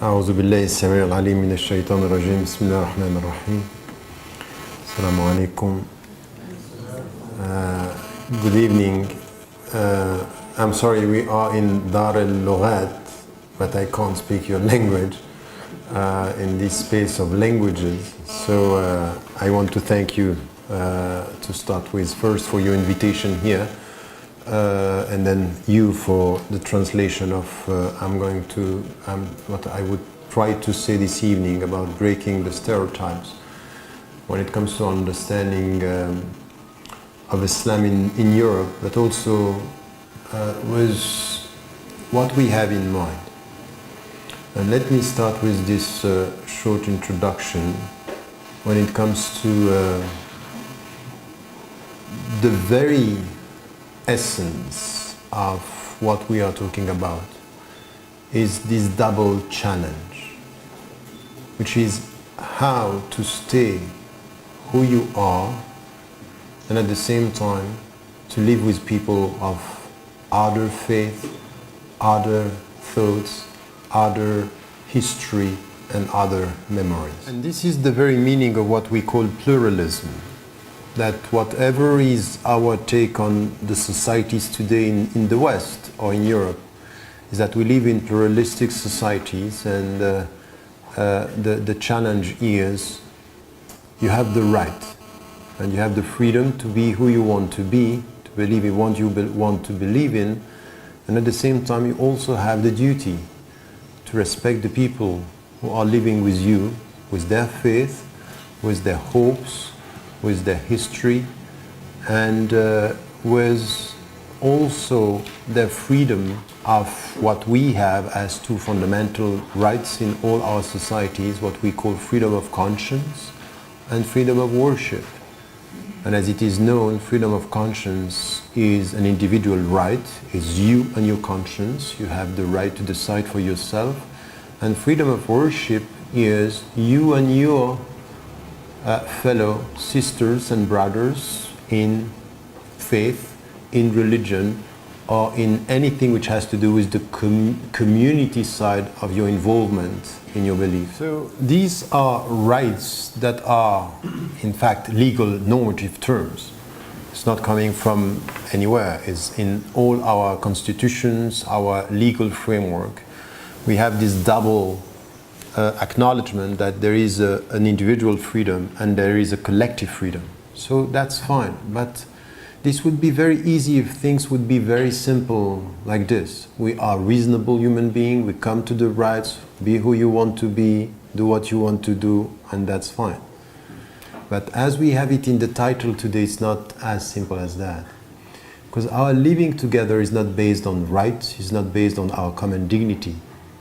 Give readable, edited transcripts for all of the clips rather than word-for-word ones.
أعوذ بالله السميع العليم من الشيطان الرجيم بسم الله الرحمن الرحيم السلام عليكم. Good evening. I'm sorry, we are in Dar al-Loughat, but I can't speak your language in this space of languages. So I want to thank you to start with, first for your invitation here, and then you for the translation of what I would try to say this evening about breaking the stereotypes when it comes to understanding of Islam in Europe, but also with what we have in mind. And let me start with this short introduction when it comes to the very essence of what we are talking about is this double challenge, which is how to stay who you are and at the same time to live with people of other faith, other thoughts, other history and other memories. And this is the very meaning of what we call pluralism, that whatever is our take on the societies today in the West or in Europe is that we live in pluralistic societies, and the challenge is you have the right and you have the freedom to be who you want to be, to believe in what you want to believe in, and at the same time you also have the duty to respect the people who are living with you, with their faith, with their hopes, with their history, and with also their freedom of what we have as two fundamental rights in all our societies, what we call freedom of conscience and freedom of worship. And as it is known, freedom of conscience is an individual right, is you and your conscience, you have the right to decide for yourself, and freedom of worship is you and your fellow sisters and brothers in faith, in religion, or in anything which has to do with the community side of your involvement in your belief. So these are rights that are in fact legal normative terms. It's not coming from anywhere. It's in all our constitutions, our legal framework. We have this double acknowledgement that there is an individual freedom and there is a collective freedom. So that's fine, but this would be very easy if things would be very simple like this. We are reasonable human beings, we come to the rights, be who you want to be, do what you want to do, and that's fine. But as we have it in the title today, it's not as simple as that. Because our living together is not based on rights, it's not based on our common dignity.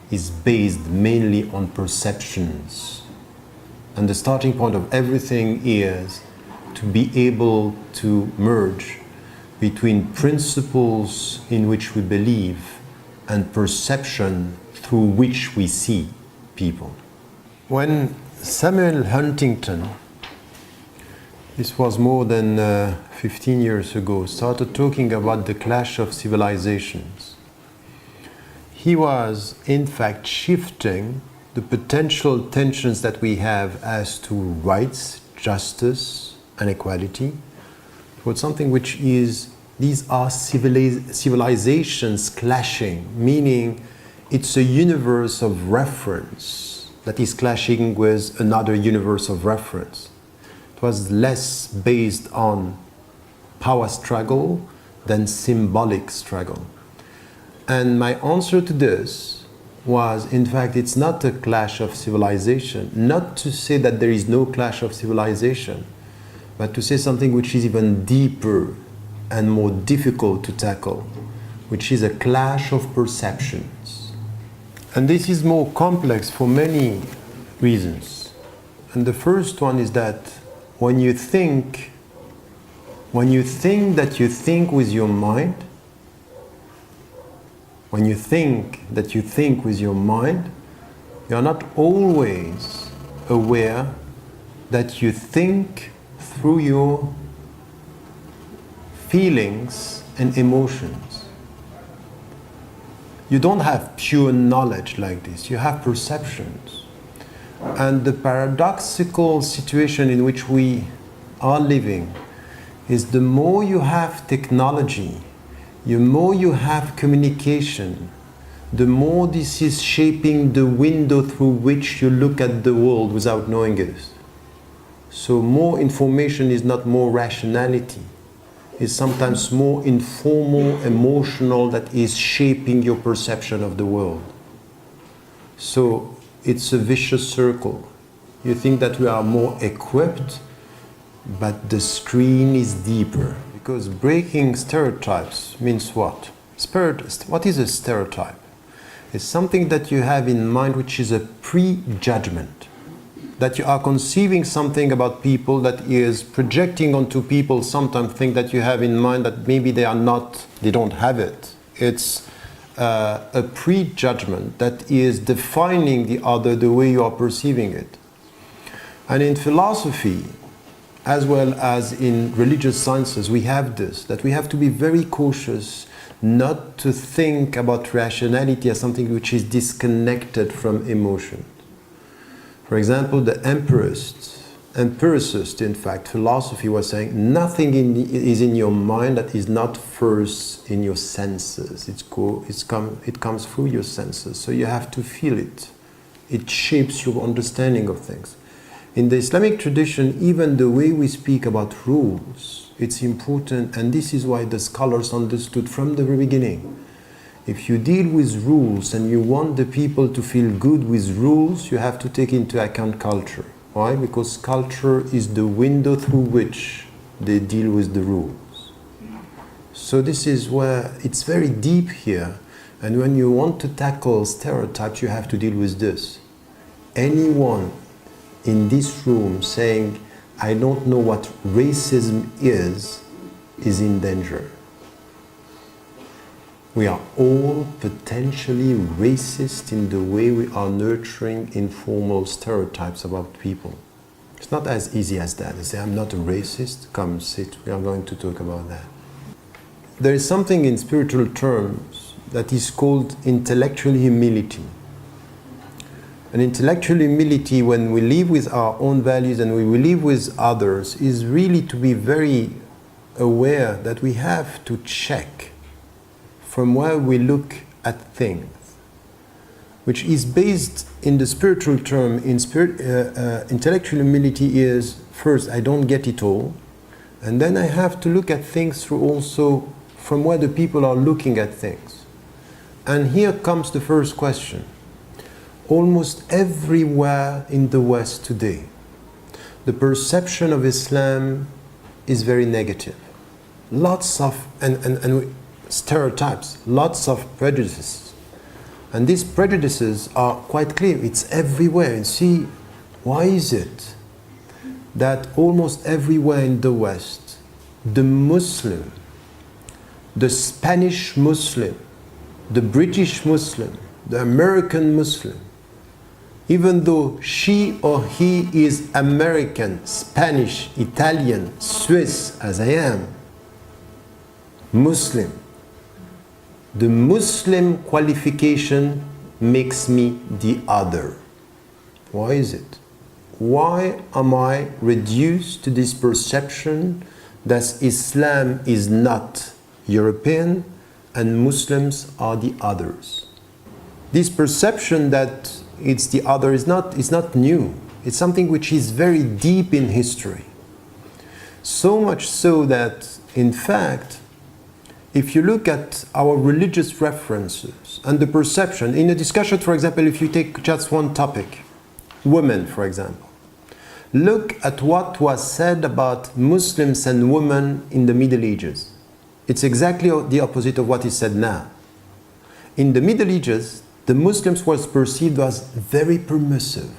Is based mainly on perceptions. And the starting point of everything is to be able to merge between principles in which we believe and perception through which we see people. When Samuel Huntington, this was more than 15 years ago, started talking about the clash of civilizations, he was in fact shifting the potential tensions that we have as to rights, justice and equality towards something which is, these are civilizations clashing, meaning it's a universe of reference that is clashing with another universe of reference. It was less based on power struggle than symbolic struggle. And my answer to this was, in fact, it's not a clash of civilization. Not to say that there is no clash of civilization, but to say something which is even deeper and more difficult to tackle, which is a clash of perceptions. And this is more complex for many reasons. And the first one is that when you think that you think with your mind, when you think that you think with your mind, you are not always aware that you think through your feelings and emotions. You don't have pure knowledge like this, you have perceptions. And the paradoxical situation in which we are living is the more you have technology, the more you have communication, the more this is shaping the window through which you look at the world without knowing it. So more information is not more rationality. It's sometimes more informal, emotional that is shaping your perception of the world. So it's a vicious circle. You think that we are more equipped, but the screen is deeper. Because breaking stereotypes means what? What is a stereotype? It's something that you have in mind which is a prejudgment. That you are conceiving something about people that is projecting onto people sometimes things that you have in mind that maybe they don't have it. It's a prejudgment that is defining the other the way you are perceiving it. And in philosophy, as well as in religious sciences, we have this, that we have to be very cautious not to think about rationality as something which is disconnected from emotion. For example, the empiricist, in fact, philosophy was saying nothing is in your mind that is not first in your senses. It comes through your senses, so you have to feel it. It shapes your understanding of things. In the Islamic tradition, even the way we speak about rules, it's important, and this is why the scholars understood from the very beginning. If you deal with rules and you want the people to feel good with rules, you have to take into account culture. Why? Because culture is the window through which they deal with the rules. So this is where it's very deep here. And when you want to tackle stereotypes, you have to deal with this. Anyone in this room saying, I don't know what racism is in danger. We are all potentially racist in the way we are nurturing informal stereotypes about people. It's not as easy as that. They say, I'm not a racist, come sit, we are going to talk about that. There is something in spiritual terms that is called intellectual humility. And intellectual humility, when we live with our own values and we live with others, is really to be very aware that we have to check from where we look at things, which is based in the spiritual term. Intellectual humility is, first, I don't get it all, and then I have to look at things through also from where the people are looking at things. And here comes the first question. Almost everywhere in the West today, the perception of Islam is very negative. Lots of stereotypes, lots of prejudices. And these prejudices are quite clear. It's everywhere. And see, why is it that almost everywhere in the West, the Muslim, the Spanish Muslim, the British Muslim, the American Muslim, even though she or he is American, Spanish, Italian, Swiss, as I am, Muslim, the Muslim qualification makes me the other. Why is it? Why am I reduced to this perception that Islam is not European and Muslims are the others? This perception that it's the other is not new. It's something which is very deep in history. So much so that, in fact, if you look at our religious references and the perception, in a discussion, for example, if you take just one topic, women, for example, look at what was said about Muslims and women in the Middle Ages. It's exactly the opposite of what is said now. In the Middle Ages, the Muslims was perceived as very permissive,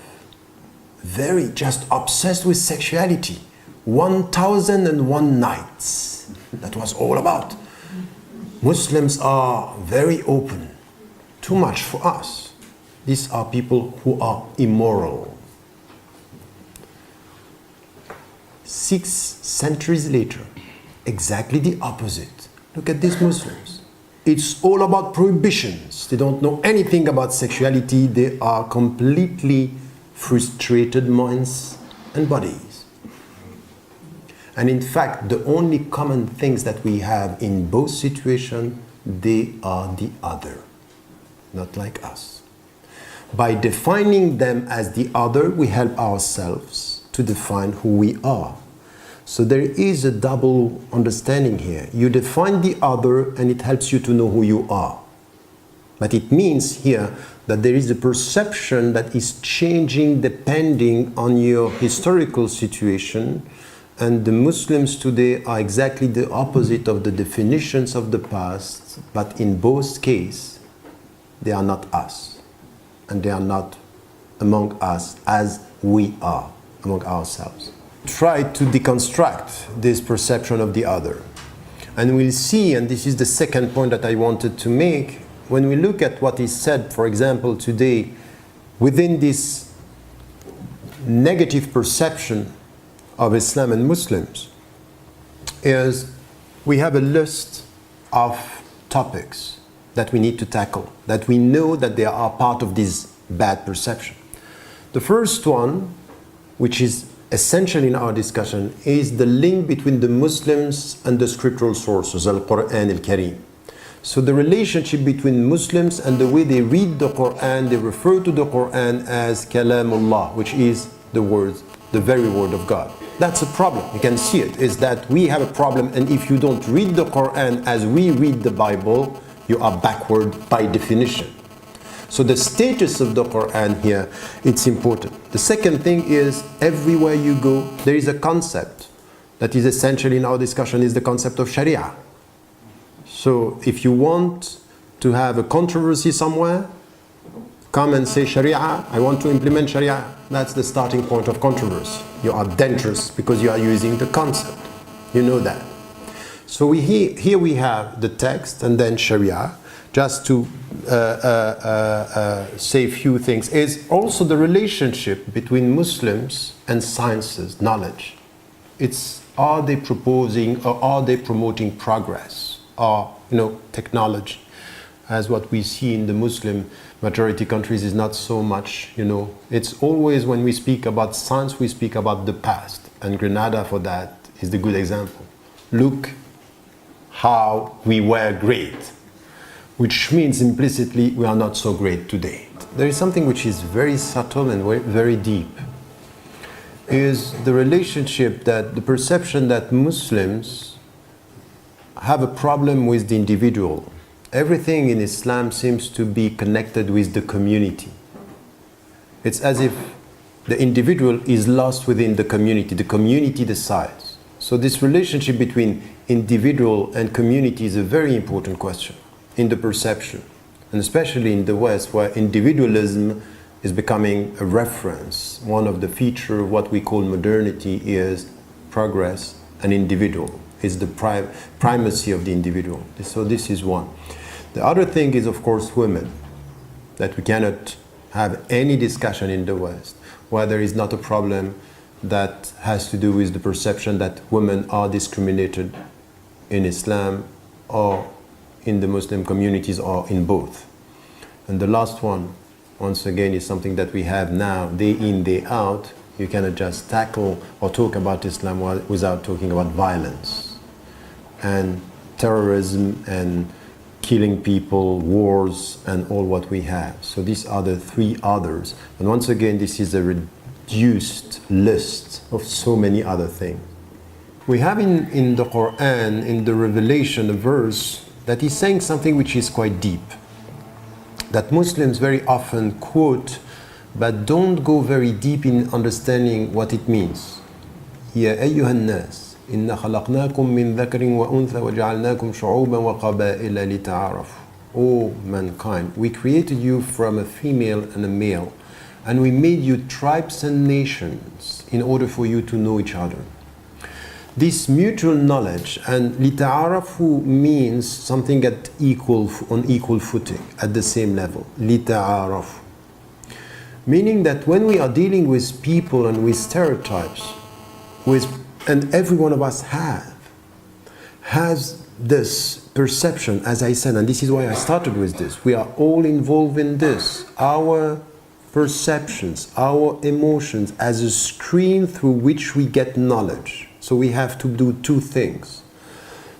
very just obsessed with sexuality. 1001 nights. That was all about. Muslims are very open. Too much for us. These are people who are immoral. 6 centuries later, exactly the opposite. Look at these Muslims. it's all about prohibitions. They don't know anything about sexuality. They are completely frustrated minds and bodies. And in fact, the only common things that we have in both situations, they are the other, not like us. By defining them as the other, we help ourselves to define who we are. So there is a double understanding here. You define the other and it helps you to know who you are. But it means here that there is a perception that is changing depending on your historical situation, and the Muslims today are exactly the opposite of the definitions of the past, but in both cases, they are not us, and they are not among us as we are among ourselves. Try to deconstruct this perception of the other. And we'll see, and this is the second point that I wanted to make, when we look at what is said, for example, today, within this negative perception of Islam and Muslims, is we have a list of topics that we need to tackle, that we know that they are part of this bad perception. The first one, which is essential in our discussion, is the link between the Muslims and the scriptural sources, Al-Quran al-Kareem. So the relationship between Muslims and the way they read the Quran, they refer to the Quran as Kalamullah, which is the words, the very word of God. That's a problem. You can see it, is that we have a problem, and if you don't read the Quran as we read the Bible, you are backward by definition. So the status of the Quran here, it's important. The second thing is, everywhere you go, there is a concept that is essential in our discussion, is the concept of Sharia. So if you want to have a controversy somewhere, come and say Sharia, I want to implement Sharia. That's the starting point of controversy. You are dangerous because you are using the concept. You know that. So here we have the text and then Sharia. Just to say a few things, is also the relationship between Muslims and sciences, knowledge. It's, are they proposing or are they promoting progress or technology? As what we see in the Muslim majority countries is not so much, it's always when we speak about science, we speak about the past, and Granada for that is the good example. Look how we were great, which means implicitly we are not so great today. There is something which is very subtle and very deep, is the relationship, that the perception that Muslims have a problem with the individual. Everything in Islam seems to be connected with the community. It's as if the individual is lost within the community decides. So this relationship between individual and community is a very important question in the perception, and especially in the West, where individualism is becoming a reference. One of the features of what we call modernity is progress and individual, is the primacy of the individual. So this is one. The other thing is, of course, women, that we cannot have any discussion in the West where there is not a problem that has to do with the perception that women are discriminated in Islam or in the Muslim communities or in both. And the last one, once again, is something that we have now, day in, day out. You cannot just tackle or talk about Islam without talking about violence and terrorism and killing people, wars, and all what we have. So these are the three others. And once again, this is a reduced list of so many other things. We have in the Quran, in the Revelation, a verse that is saying something which is quite deep, that Muslims very often quote, but don't go very deep in understanding what it means. يا أيها الناس إن خلقناكم من ذكر وأنثى وجعلناكم شعوبا وقبائل لتعارفوا. O mankind, we created you from a female and a male, and we made you tribes and nations in order for you to know each other. This mutual knowledge, and لتعارفوا means something on equal footing, at the same level. لتعارفوا. Meaning that when we are dealing with people and with stereotypes, and every one of us has this perception, as I said, and this is why I started with this, we are all involved in this. Our perceptions, our emotions as a screen through which we get knowledge. So we have to do two things.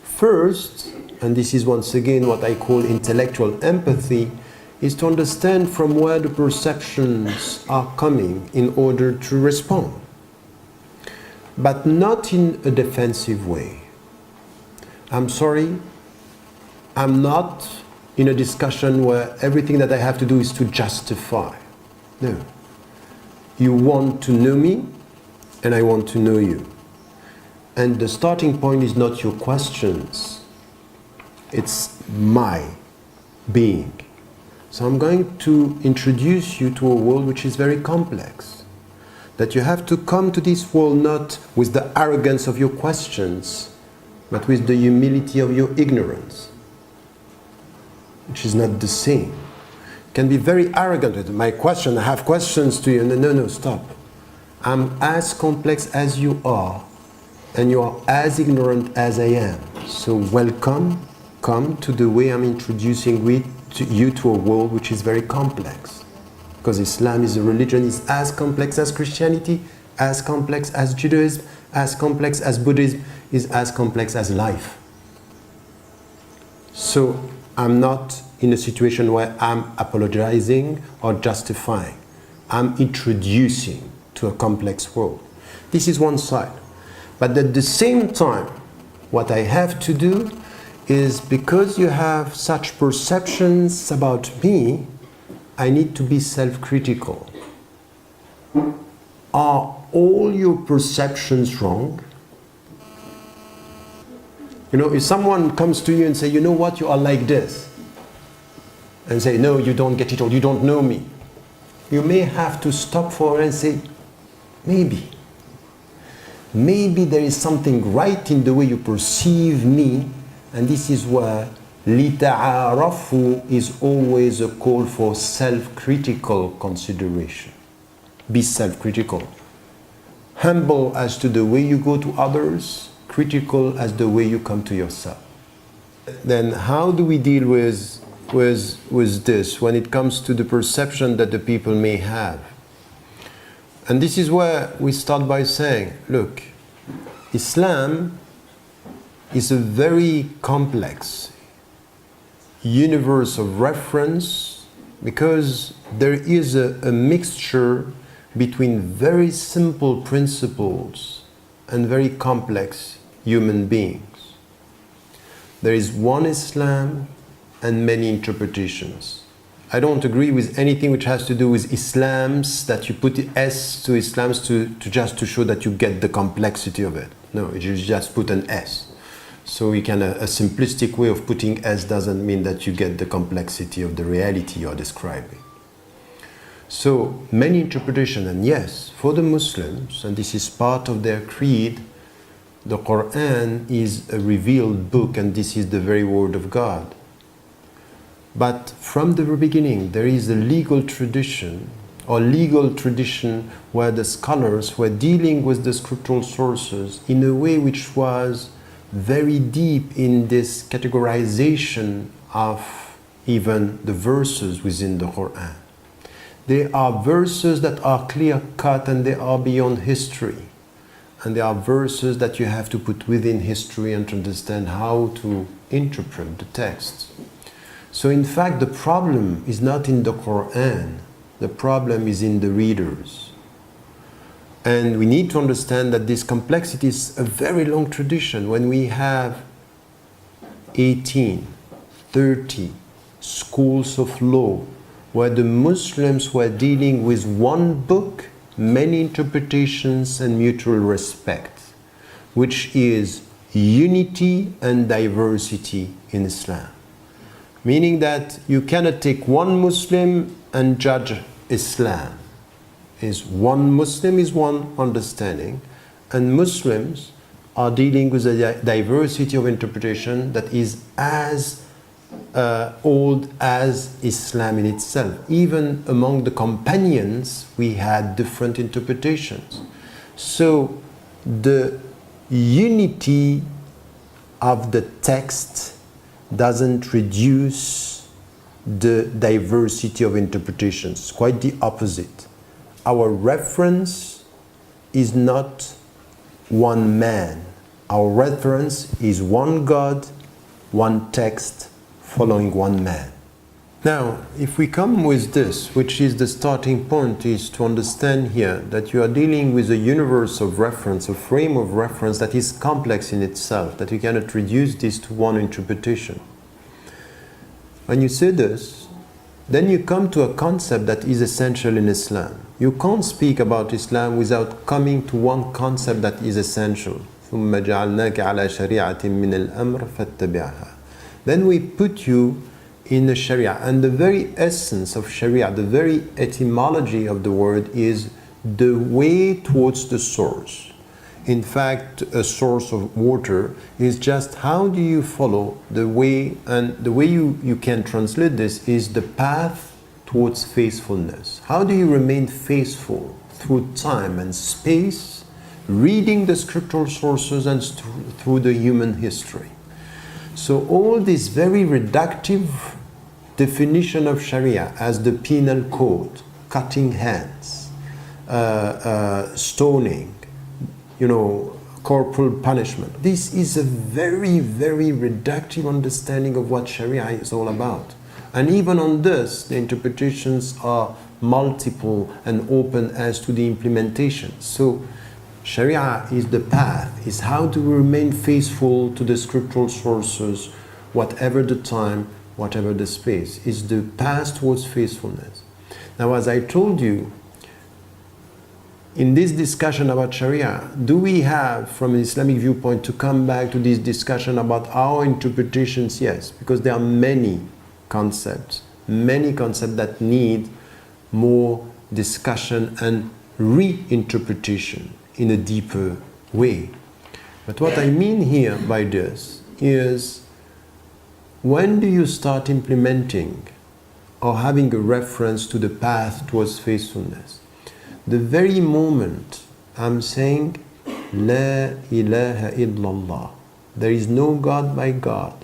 First, and this is once again what I call intellectual empathy, is to understand from where the perceptions are coming in order to respond. But not in a defensive way. I'm sorry, I'm not in a discussion where everything that I have to do is to justify. No. You want to know me, and I want to know you. And the starting point is not your questions. It's my being. So I'm going to introduce you to a world which is very complex. That you have to come to this world not with the arrogance of your questions, but with the humility of your ignorance, which is not the same. You can be very arrogant with my question, I have questions to you. No, stop. I'm as complex as you are, and you are as ignorant as I am. So welcome, come to the way I'm introducing you to a world which is very complex. Because Islam is a religion, is as complex as Christianity, as complex as Judaism, as complex as Buddhism, is as complex as life. So I'm not in a situation where I'm apologizing or justifying. I'm introducing to a complex world. This is one side. But at the same time, what I have to do is, because you have such perceptions about me, I need to be self-critical. Are all your perceptions wrong? You know, if someone comes to you and say, you know what, you are like this, and say, no, you don't get it, or you don't know me, you may have to stop for and say, maybe there is something right in the way you perceive me, and this is where لِتَعَارَفُوا is always a call for self-critical consideration. Be self-critical. Humble as to the way you go to others, critical as the way you come to yourself. Then how do we deal with this when it comes to the perception that the people may have? And this is where we start by saying, look, Islam is a very complex universe of reference, because there is a mixture between very simple principles and very complex human beings. There is one Islam and many interpretations. I don't agree with anything which has to do with Islams, that you put S to Islams just to show that you get the complexity of it. No, you just put an S. So we can, a simplistic way of putting S doesn't mean that you get the complexity of the reality you're describing. So many interpretations, and yes, for the Muslims, and this is part of their creed, the Quran is a revealed book, and this is the very word of God. But from the very beginning, there is a legal tradition where the scholars were dealing with the scriptural sources in a way which was very deep in this categorization of even the verses within the Quran. There are verses that are clear-cut and they are beyond history. And there are verses that you have to put within history and to understand how to interpret the text. So in fact, the problem is not in the Quran. The problem is in the readers. And we need to understand that this complexity is a very long tradition. When we have 18, 30 schools of law, where the Muslims were dealing with one book, many interpretations and mutual respect, which is unity and diversity in Islam. Meaning that you cannot take one Muslim and judge Islam. Is one Muslim is one understanding, and Muslims are dealing with a diversity of interpretation that is as old as Islam in itself. Even among the companions, we had different interpretations. So the unity of the text doesn't reduce the diversity of interpretations. Quite the opposite. Our reference is not one man. Our reference is one God, one text, following one man. Now, if we come with this, which is the starting point, is to understand here that you are dealing with a universe of reference, a frame of reference that is complex in itself, that you cannot reduce this to one interpretation. When you say this, then you come to a concept that is essential in Islam. You can't speak about Islam without coming to one concept that is essential. ثُمَّ جَعَلْنَاكَ عَلَى شَرِيعَةٍ مِّنَ الْأَمْرِ فَاتَّبِعْهَا. Then we put you in the Sharia, and the very essence of Sharia, the very etymology of the word is the way towards the source. In fact, a source of water is just how do you follow the way, and the way you can translate this is the path towards faithfulness. How do you remain faithful through time and space, reading the scriptural sources and through the human history? So all this very reductive definition of Sharia as the penal code, cutting hands, stoning, corporal punishment. This is a very, very reductive understanding of what Sharia is all about. And even on this, the interpretations are multiple and open as to the implementation. So Sharia is the path, is how to remain faithful to the scriptural sources, whatever the time, whatever the space, is the path towards faithfulness. Now, as I told you, in this discussion about Sharia, do we have, from an Islamic viewpoint, to come back to this discussion about our interpretations? Yes, because there are many concepts that need more discussion and reinterpretation in a deeper way. But what I mean here by this is, when do you start implementing or having a reference to the path towards faithfulness? The very moment I'm saying, La ilaha illallah, there is no God by God,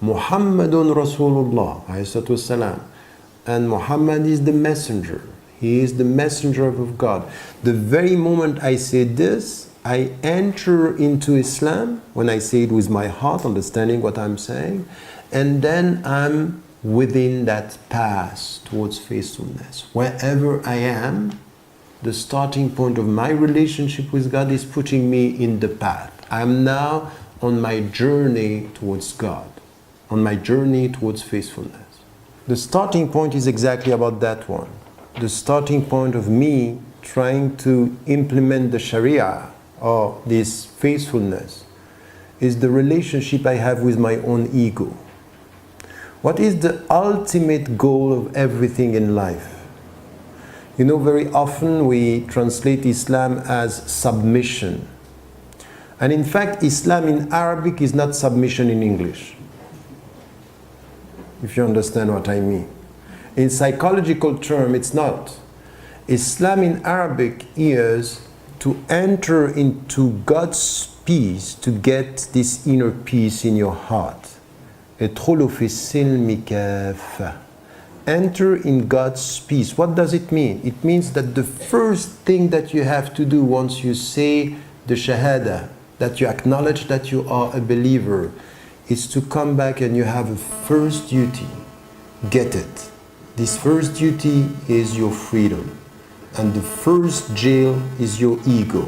Muhammadun Rasulullah, والسلام, and Muhammad is the messenger. He is the messenger of God. The very moment I say this, I enter into Islam, when I say it with my heart, understanding what I'm saying, and then I'm within that path towards faithfulness. Wherever I am, the starting point of my relationship with God is putting me in the path. I'm now on my journey towards God, on my journey towards faithfulness. The starting point is exactly about that one. The starting point of me trying to implement the Sharia, or this faithfulness, is the relationship I have with my own ego. What is the ultimate goal of everything in life? Very often we translate Islam as submission. And in fact, Islam in Arabic is not submission in English, if you understand what I mean. In psychological term, it's not. Islam in Arabic is to enter into God's peace, to get this inner peace in your heart. ادخلوا في السلم كافة. Enter in God's peace. What does it mean? It means that the first thing that you have to do once you say the Shahada, that you acknowledge that you are a believer, is to come back and you have a first duty. Get it. This first duty is your freedom. And the first jail is your ego.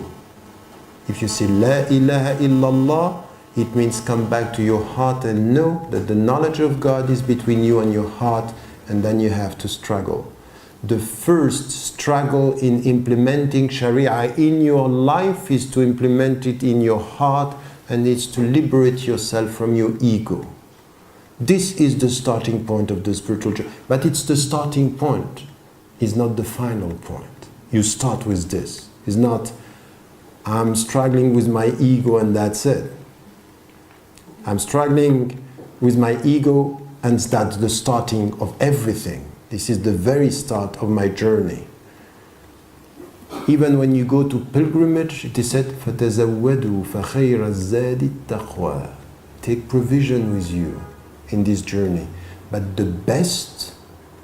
If you say La ilaha illallah, it means come back to your heart and know that the knowledge of God is between you and your heart, and then you have to struggle. The first struggle in implementing Sharia in your life is to implement it in your heart, and it's to liberate yourself from your ego. This is the starting point of the spiritual journey. But it's the starting point. It's not the final point. You start with this. It's not, I'm struggling with my ego and that's it. I'm struggling with my ego and that's the starting of everything. This is the very start of my journey. Even when you go to pilgrimage, it is said, فَتَزَوَّدُوا فَخَيْرَ الزَّادِ التَّقْوَى. It take provision with you in this journey. But the best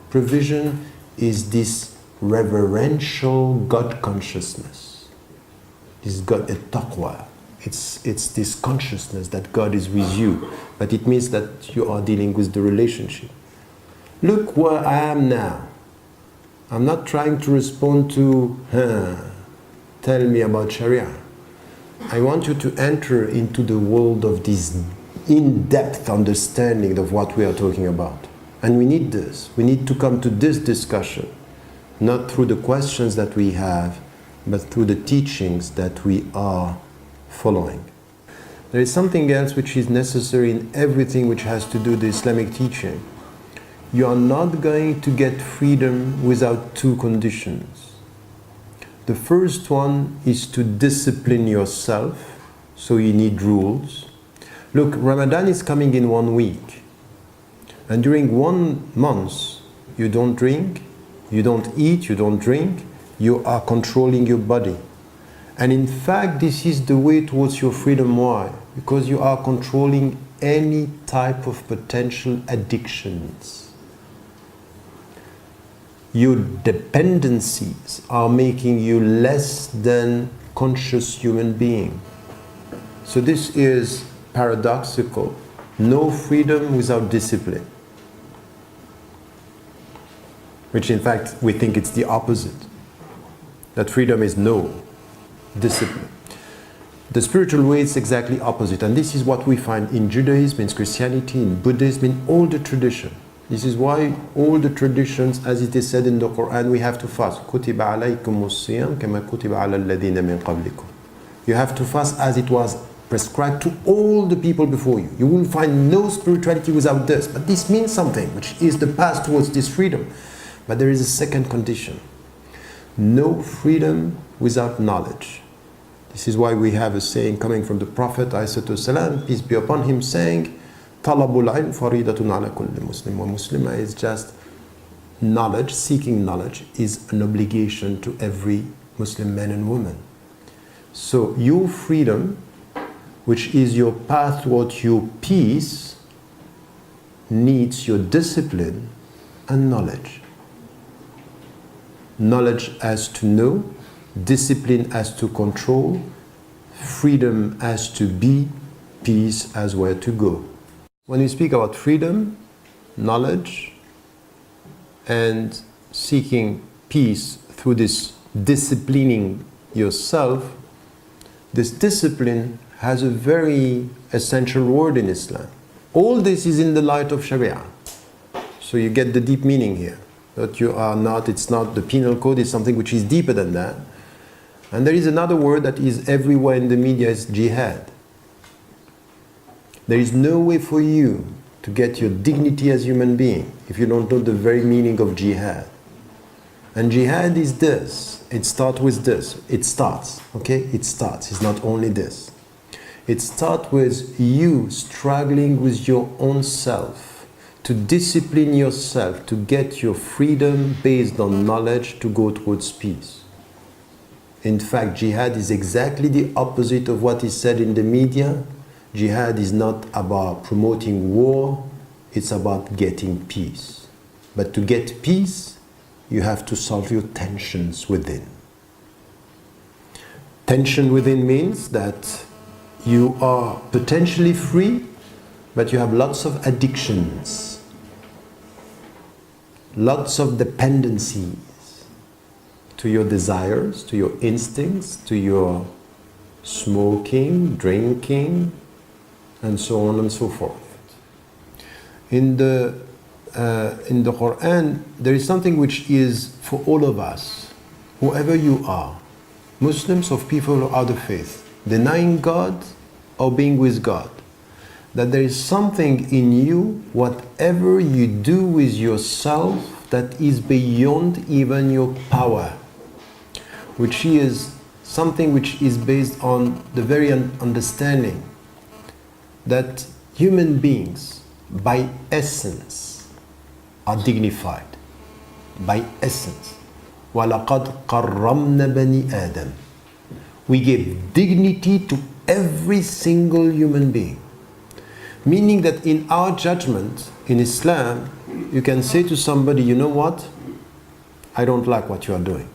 provision is this reverential God consciousness. This God, a taqwa. It's this consciousness that God is with you, but it means that you are dealing with the relationship. Look where I am now. I'm not trying to respond to, tell me about Sharia. I want you to enter into the world of this in-depth understanding of what we are talking about. And we need this. We need to come to this discussion, not through the questions that we have, but through the teachings that we are following. There is something else which is necessary in everything which has to do with the Islamic teaching. You are not going to get freedom without two conditions. The first one is to discipline yourself, so you need rules. Look, Ramadan is coming in 1 week, and during 1 month you don't drink, you don't eat, you don't drink, you are controlling your body. And in fact, this is the way towards your freedom. Why? Because you are controlling any type of potential addictions. Your dependencies are making you less than conscious human being. So this is paradoxical. No freedom without discipline. Which in fact, we think it's the opposite. That freedom is no discipline. The spiritual way is exactly opposite, and this is what we find in Judaism, in Christianity, in Buddhism, in all the tradition. This is why all the traditions, as it is said in the Quran, we have to fast. كُتِبَ عَلَيْكُمُ الصِّيَامُ كَمَا كُتِبَ عَلَى الَّذِينَ مِنْ قَبْلِكُمْ. You have to fast as it was prescribed to all the people before you. You will find no spirituality without this, but this means something, which is the path towards this freedom. But there is a second condition. No freedom without knowledge. This is why we have a saying coming from the Prophet ﷺ, peace be upon him, saying, Talabul ilm faridatun ala kulli Muslim wa Muslima is just knowledge, seeking knowledge is an obligation to every Muslim man and woman. So your freedom, which is your path towards your peace, needs your discipline and knowledge. Knowledge as to know, discipline as to control, freedom as to be, peace as where to go. When we speak about freedom, knowledge, and seeking peace through this disciplining yourself, this discipline has a very essential word in Islam. All this is in the light of Sharia. So you get the deep meaning here. That you are not, it's not the penal code, it's something which is deeper than that. And there is another word that is everywhere in the media, is jihad. There is no way for you to get your dignity as a human being if you don't know the very meaning of jihad. And jihad is this. It starts with this. It starts, okay? It starts. It's not only this. It starts with you struggling with your own self, to discipline yourself, to get your freedom based on knowledge to go towards peace. In fact, jihad is exactly the opposite of what is said in the media. Jihad is not about promoting war, it's about getting peace. But to get peace, you have to solve your tensions within. Tension within means that you are potentially free, but you have lots of addictions, lots of dependencies to your desires, to your instincts, to your smoking, drinking, and so on and so forth. In the Quran, there is something which is for all of us, whoever you are, Muslims or people of other faith, denying God or being with God, that there is something in you, whatever you do with yourself, that is beyond even your power, which is something which is based on the very understanding that human beings, by essence, are dignified. By essence. وَلَقَدْ قَرَّمْنَا بَنِي آدَمَ. We give dignity to every single human being. Meaning that in our judgment, in Islam, you can say to somebody, you know what? I don't like what you are doing,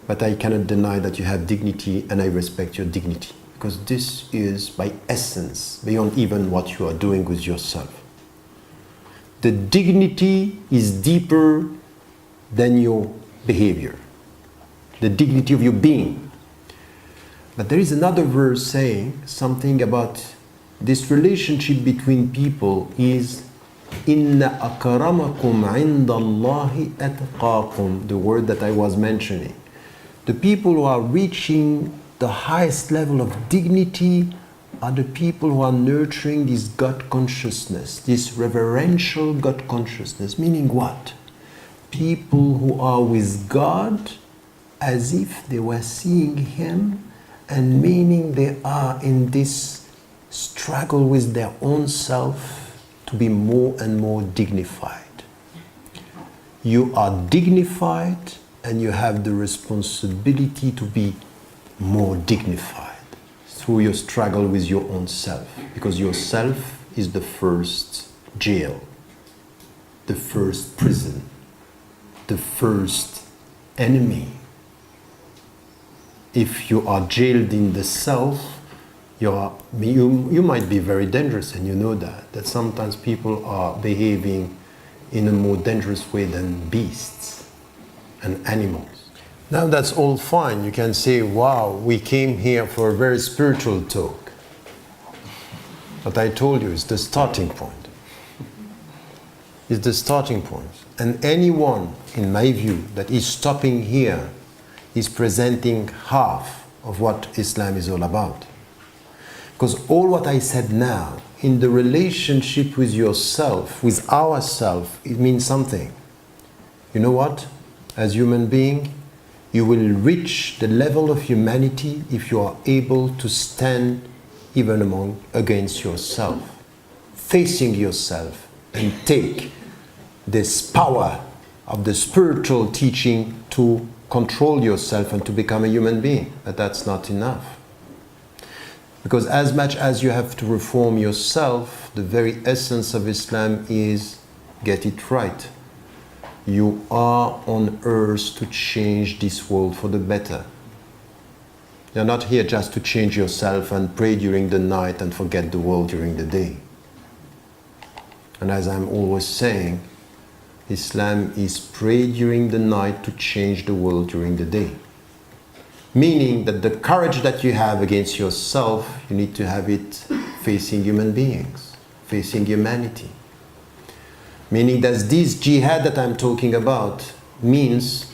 but I cannot deny that you have dignity and I respect your dignity. Because this is by essence, beyond even what you are doing with yourself. The dignity is deeper than your behavior. The dignity of your being. But there is another verse saying something about this relationship between people is Inna akramakum indallahi atqakum, the word that I was mentioning. The people who are reaching the highest level of dignity are the people who are nurturing this God consciousness, this reverential God consciousness. Meaning what? People who are with God as if they were seeing Him, and meaning they are in this struggle with their own self to be more and more dignified. You are dignified and you have the responsibility to be more dignified through your struggle with your own self, because yourself is the first jail, the first prison, the first enemy. If you are jailed in the self, you might be very dangerous, and you know that sometimes people are behaving in a more dangerous way than beasts and animals. Now that's all fine. You can say, wow, we came here for a very spiritual talk. But I told you, it's the starting point. It's the starting point. And anyone, in my view, that is stopping here is presenting half of what Islam is all about. Because all what I said now, in the relationship with yourself, with ourself, it means something. You know what? As human being, you will reach the level of humanity if you are able to stand even against yourself, facing yourself, and take this power of the spiritual teaching to control yourself and to become a human being. But that's not enough. Because as much as you have to reform yourself, the very essence of Islam is get it right. You are on earth to change this world for the better. You're not here just to change yourself and pray during the night and forget the world during the day. And as I'm always saying, Islam is pray during the night to change the world during the day. Meaning that the courage that you have against yourself, you need to have it facing human beings, facing humanity. Meaning that this jihad that I'm talking about means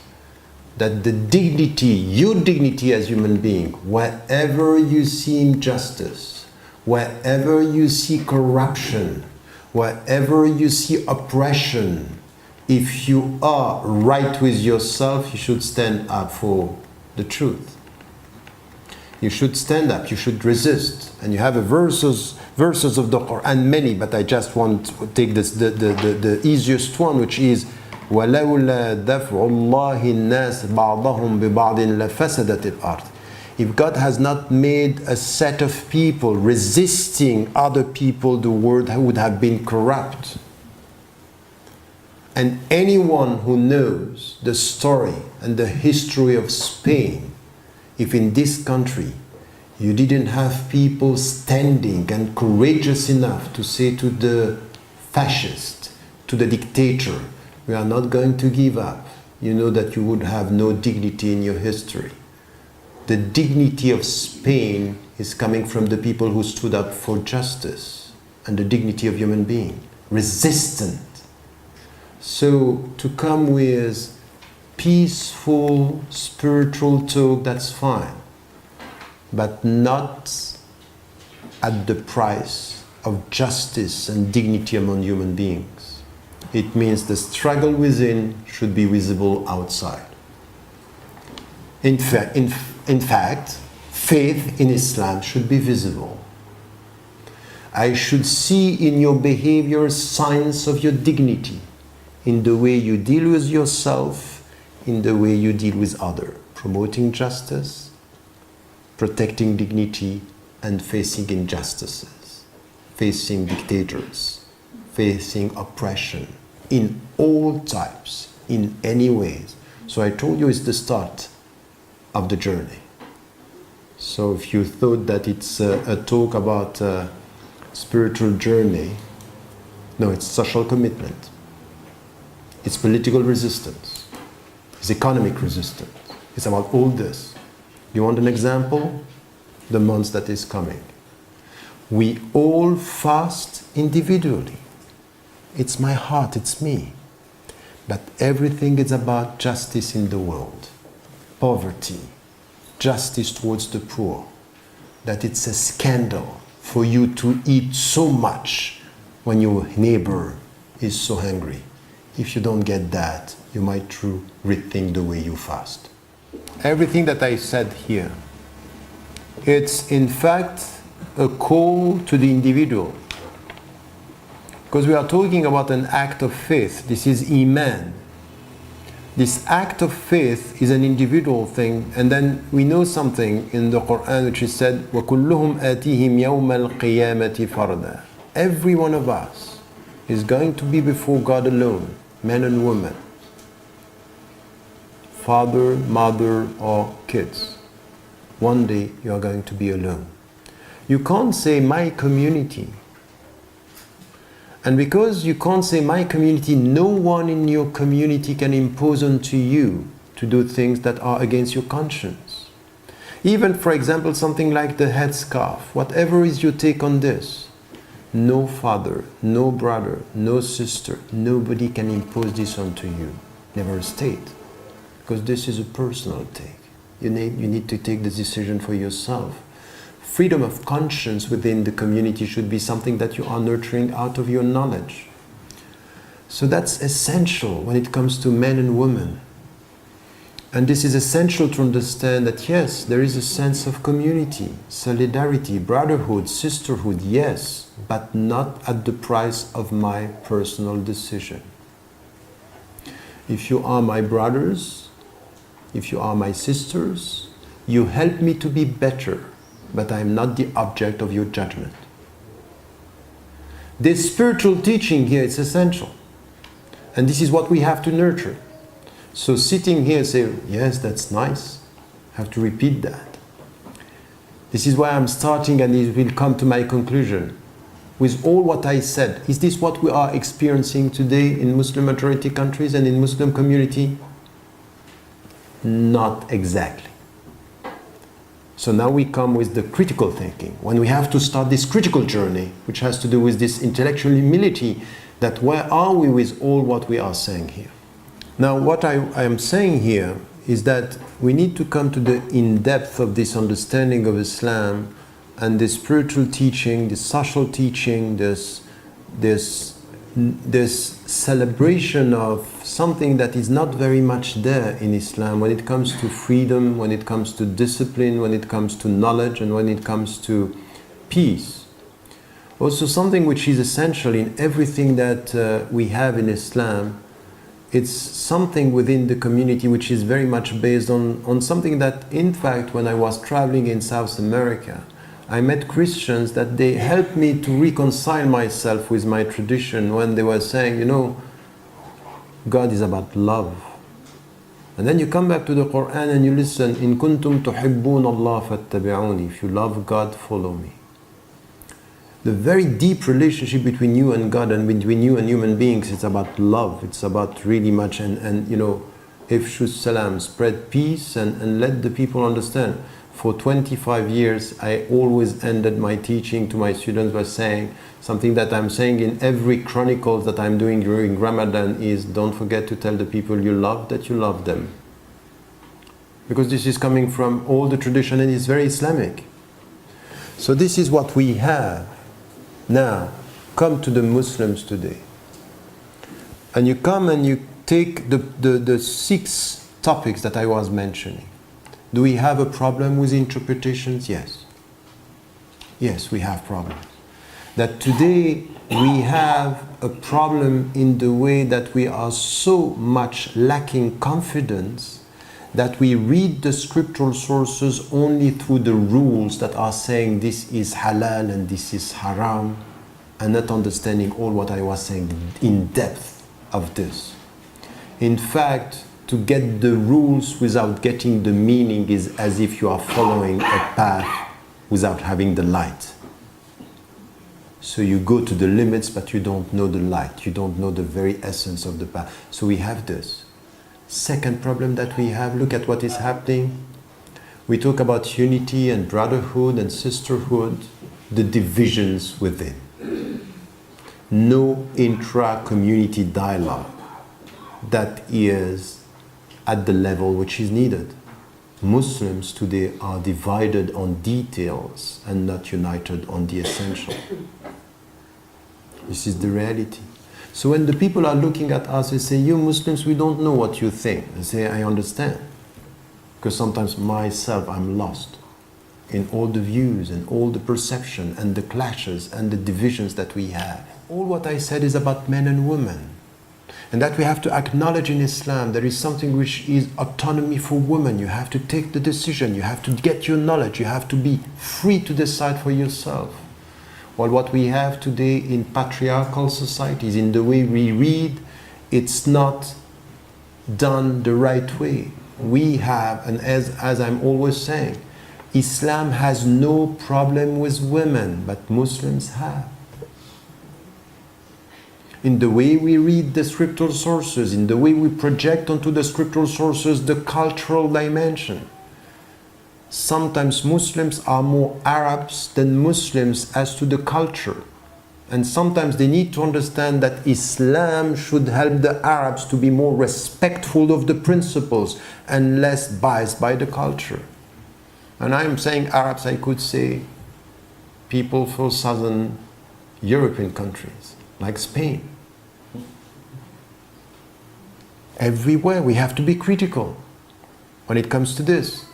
that the dignity, your dignity as human being, wherever you see injustice, wherever you see corruption, wherever you see oppression, if you are right with yourself, you should stand up for the truth. You should stand up, you should resist. And you have verses of the Quran, many, but I just want to take the easiest one, which is وَلَوْلَا دَفْعُ اللَّهِ النَّاسِ بَعْضَهُمْ بِبَعْضٍ لَفَسَدَتِ الْأَرْضِ. If God has not made a set of people resisting other people, the world would have been corrupt. And anyone who knows the story and the history of Spain, if in this country you didn't have people standing and courageous enough to say to the fascist, to the dictator, we are not going to give up, you know that you would have no dignity in your history. The dignity of Spain is coming from the people who stood up for justice and the dignity of human being, resistant. So to come with peaceful spiritual talk, that's fine, but not at the price of justice and dignity among human beings. It means the struggle within should be visible outside. In fact, faith in Islam should be visible. I should see in your behavior signs of your dignity, in the way you deal with yourself, in the way you deal with others, promoting justice, protecting dignity, and facing injustices, facing dictators, facing oppression in all types, in any ways. So I told you it's the start of the journey. So if you thought that it's a talk about a spiritual journey, no, it's social commitment. It's political resistance. It's economic resistance. It's about all this. You want an example? The month that is coming. We all fast individually. It's my heart, it's me. But everything is about justice in the world. Poverty, justice towards the poor. That it's a scandal for you to eat so much when your neighbor is so hungry. If you don't get that, you might rethink the way you fast. Everything that I said here, it's in fact a call to the individual. Because we are talking about an act of faith. This is Iman. This act of faith is an individual thing, and then we know something in the Quran which is said, وَكُلُّهُمْ آتِيهِمْ يَوْمَ الْقِيَامَةِ فَرْدًا. Every one of us is going to be before God alone, men and women, father, mother, or kids. One day you are going to be alone. You can't say my community. And because you can't say my community, no one in your community can impose onto you to do things that are against your conscience. Even, for example, something like the headscarf, whatever is your take on this, no father, no brother, no sister, nobody can impose this onto you, never a state. Because this is a personal take. You need to take the decision for yourself. Freedom of conscience within the community should be something that you are nurturing out of your knowledge. So that's essential when it comes to men and women. And this is essential to understand that yes, there is a sense of community, solidarity, brotherhood, sisterhood, yes, but not at the price of my personal decision. If you are my brothers, if you are my sisters, you help me to be better, but I am not the object of your judgment. This spiritual teaching here is essential. And this is what we have to nurture. So sitting here and say, yes, that's nice, I have to repeat that. This is why I'm starting, and it will come to my conclusion. With all what I said, is this what we are experiencing today in Muslim majority countries and in Muslim community? Not exactly. So now we come with the critical thinking, when we have to start this critical journey, which has to do with this intellectual humility, that where are we with all what we are saying here? Now what I am saying here is that we need to come to the in-depth of this understanding of Islam and this spiritual teaching, this social teaching, this celebration of something that is not very much there in Islam when it comes to freedom, when it comes to discipline, when it comes to knowledge, and when it comes to peace. Also something which is essential in everything that we have in Islam. It's something within the community which is very much based on something that, in fact, when I was traveling in South America, I met Christians that they helped me to reconcile myself with my tradition when they were saying, you know, God is about love. And then you come back to the Quran and you listen, إِن كُنْتُمْ تُحِبُّونَ اللَّهَ فَاتَّبِعُونِ. If you love God, follow me. The very deep relationship between you and God and between you and human beings, it's about love. It's about really much, and you know, ifshu salam, spread peace and let the people understand. For 25 years, I always ended my teaching to my students by saying something that I'm saying in every chronicles that I'm doing during Ramadan is, don't forget to tell the people you love that you love them. Because this is coming from all the tradition and it's very Islamic. So this is what we have. Now, come to the Muslims today. And you come and you take the 6 topics that I was mentioning. Do we have a problem with interpretations? Yes. Yes, we have problems. That today we have a problem in the way that we are so much lacking confidence that we read the scriptural sources only through the rules that are saying this is halal and this is haram. and not understanding all what I was saying in depth of this. In fact, to get the rules without getting the meaning is as if you are following a path without having the light. So you go to the limits, but you don't know the light. You don't know the very essence of the path. So we have this. Second problem that we have, look at what is happening. We talk about unity and brotherhood and sisterhood, the divisions within. No intra-community dialogue that is at the level which is needed. Muslims today are divided on details and not united on the essential. This is the reality. So when the people are looking at us, they say, you Muslims, we don't know what you think. I say, I understand. Because sometimes myself, I'm lost in all the views and all the perception and the clashes and the divisions that we have. All what I said is about men and women. And that we have to acknowledge in Islam, there is something which is autonomy for women. You have to take the decision, you have to get your knowledge, you have to be free to decide for yourself. While what we have today in patriarchal societies, in the way we read, it's not done the right way. We have, and as I'm always saying, Islam has no problem with women, but Muslims have. In the way we read the scriptural sources, in the way we project onto the scriptural sources the cultural dimension. Sometimes Muslims are more Arabs than Muslims as to the culture. And sometimes they need to understand that Islam should help the Arabs to be more respectful of the principles and less biased by the culture. And I'm saying Arabs, I could say people from southern European countries, like Spain. Everywhere we have to be critical when it comes to this.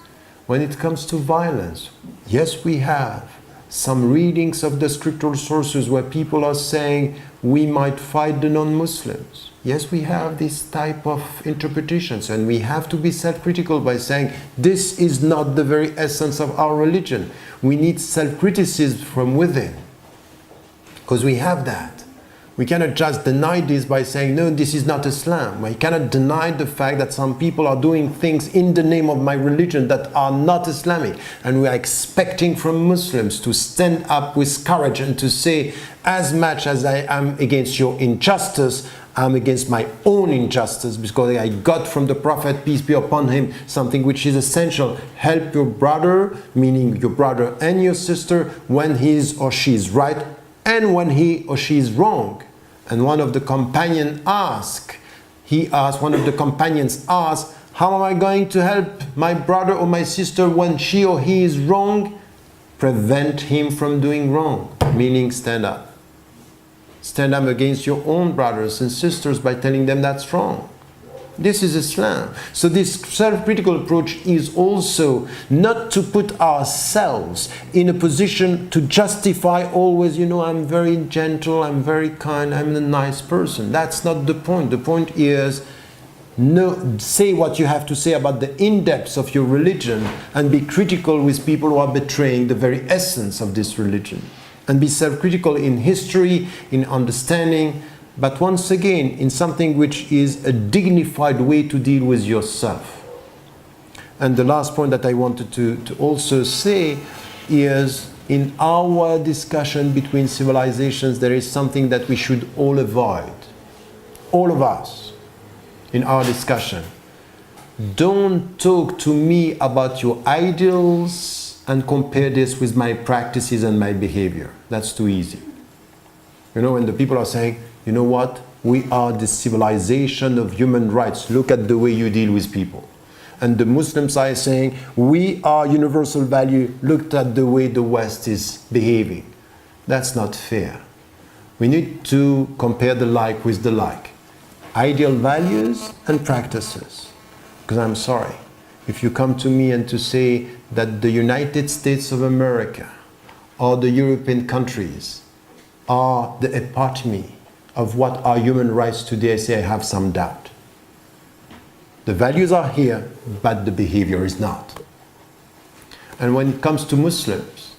When it comes to violence, yes, we have some readings of the scriptural sources where people are saying we might fight the non-Muslims. Yes, we have this type of interpretations, and we have to be self-critical by saying this is not the very essence of our religion. We need self-criticism from within, because we have that. We cannot just deny this by saying, no, this is not Islam. We cannot deny the fact that some people are doing things in the name of my religion that are not Islamic. And we are expecting from Muslims to stand up with courage and to say, as much as I am against your injustice, I'm against my own injustice, because I got from the Prophet, peace be upon him, something which is essential. Help your brother, meaning your brother and your sister, when he is or she is right and when he or she is wrong. And one of the companions asked, how am I going to help my brother or my sister when she or he is wrong? Prevent him from doing wrong, meaning stand up. Stand up against your own brothers and sisters by telling them that's wrong. This is Islam. So this self-critical approach is also not to put ourselves in a position to justify always, I'm very gentle, I'm very kind, I'm a nice person. That's not the point. The point is, say what you have to say about the in-depth of your religion and be critical with people who are betraying the very essence of this religion. And be self-critical in history, in understanding, but once again, in something which is a dignified way to deal with yourself. And the last point that I wanted to also say is, in our discussion between civilizations, there is something that we should all avoid. All of us, in our discussion. Don't talk to me about your ideals and compare this with my practices and my behavior. That's too easy. When the people are saying, you know what? We are the civilization of human rights. Look at the way you deal with people. And the Muslims are saying, we are universal value. Look at the way the West is behaving. That's not fair. We need to compare the like with the like. Ideal values and practices. Because I'm sorry, if you come to me and to say that the United States of America or the European countries are the epitome of what are human rights today, I say I have some doubt. The values are here, but the behavior is not. And when it comes to Muslims,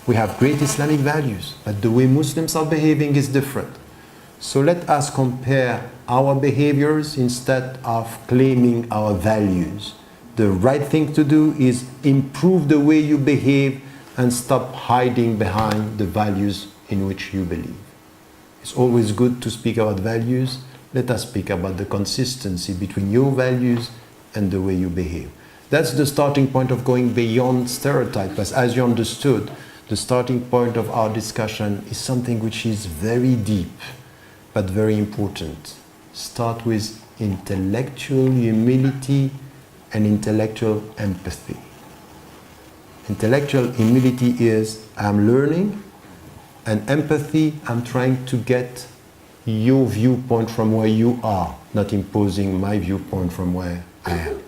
We have great Islamic values, but the way Muslims are behaving is different. So let us compare our behaviors instead of claiming our values. The right thing to do is improve the way you behave and stop hiding behind the values in which you believe. It's always good to speak about values. Let us speak about the consistency between your values and the way you behave. That's the starting point of going beyond stereotypes. As you understood, the starting point of our discussion is something which is very deep, but very important. Start with intellectual humility and intellectual empathy. Intellectual humility is I'm learning, and empathy, I'm trying to get your viewpoint from where you are, not imposing my viewpoint from where I am.